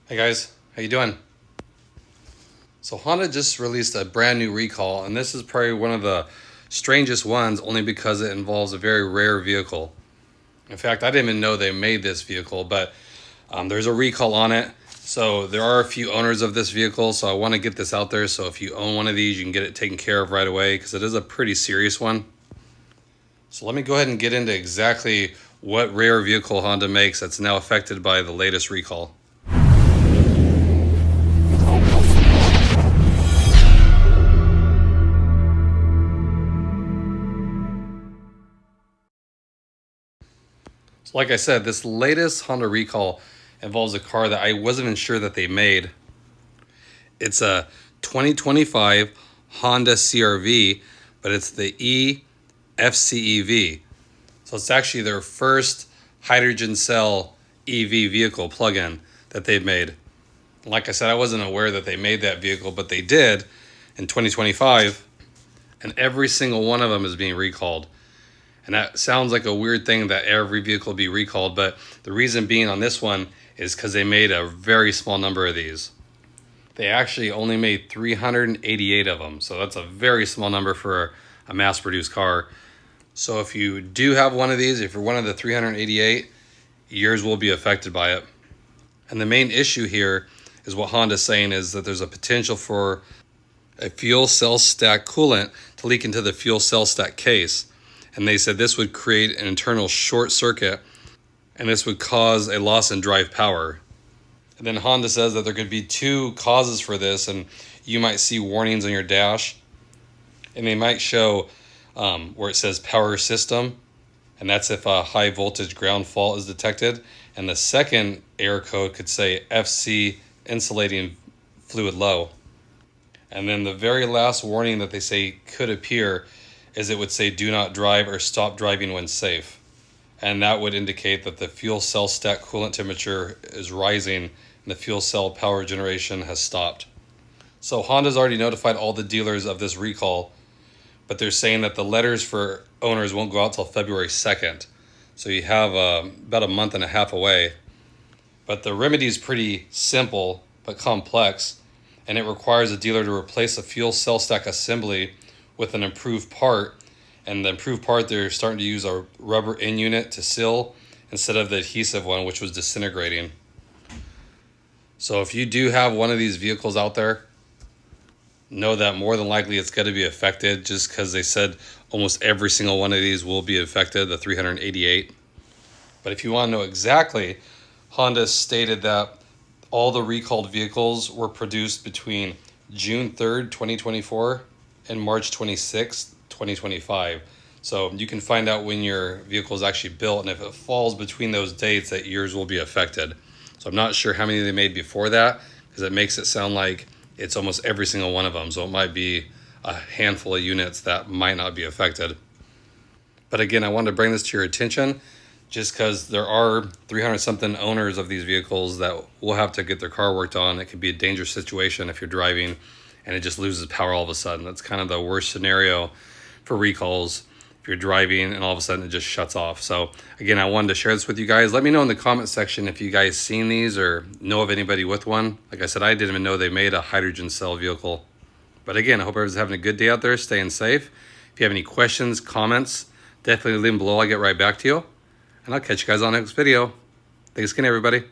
Hey guys, how you doing? So Honda just released a brand new recall, and this is probably one of the strangest ones only because it involves a very rare vehicle. In fact, I didn't even know they made this vehicle, but there's a recall on it. So there are a few owners of this vehicle, so I want to get this out there. So if you own one of these, you can get it taken care of right away because it is a pretty serious one. So let me go ahead and get into exactly what rare vehicle Honda makes that's now affected by the latest recall. So like I said, this latest Honda recall involves a car that I wasn't even sure that they made. It's a 2025 Honda CRV, but it's the FCEV. So it's actually their first hydrogen cell EV vehicle plug-in that they've made. Like I said, I wasn't aware that they made that vehicle, but they did in 2025, and every single one of them is being recalled. And that sounds like a weird thing that every vehicle be recalled, but the reason being on this one is because they made a very small number of these. They actually only made 388 of them, so that's a very small number for a mass-produced car. So if you do have one of these, if you're one of the 388, yours will be affected by it. And the main issue here is what Honda's saying is that there's a potential for a fuel cell stack coolant to leak into the fuel cell stack case. And they said this would create an internal short circuit, and this would cause a loss in drive power. And then Honda says that there could be two causes for this, and you might see warnings on your dash, and they might show where it says power system, and that's if a high voltage ground fault is detected. And the second error code could say FC insulating fluid low. And then the very last warning that they say could appear is it would say do not drive or stop driving when safe. And that would indicate that the fuel cell stack coolant temperature is rising and the fuel cell power generation has stopped. So Honda's already notified all the dealers of this recall, but they're saying that the letters for owners won't go out till February 2nd. So you have about a month and a half away. But the remedy is pretty simple but complex, and it requires a dealer to replace a fuel cell stack assembly with an improved part. And the improved part, they're starting to use a rubber end unit to seal instead of the adhesive one, which was disintegrating. So if you do have one of these vehicles out there, know that more than likely it's going to be affected, just because they said almost every single one of these will be affected, the 388. But if you want to know exactly, Honda stated that all the recalled vehicles were produced between June 3rd, 2024 and March 26th, 2025. So you can find out when your vehicle is actually built, and if it falls between those dates, that yours will be affected. So I'm not sure how many they made before that, because it makes it sound like it's almost every single one of them. So it might be a handful of units that might not be affected. But again, I wanted to bring this to your attention just because there are 300 something owners of these vehicles that will have to get their car worked on. It could be a dangerous situation if you're driving and it just loses power all of a sudden. That's kind of the worst scenario for recalls, if you're driving and all of a sudden it just shuts off. So again, I wanted to share this with you guys. Let me know in the comment section if you guys seen these or know of anybody with one. Like I said, I didn't even know they made a hydrogen cell vehicle. But again, I hope everyone's having a good day out there, staying safe. If you have any questions, comments, definitely leave them below. I'll get right back to you. And I'll catch you guys on the next video. Thanks again, everybody.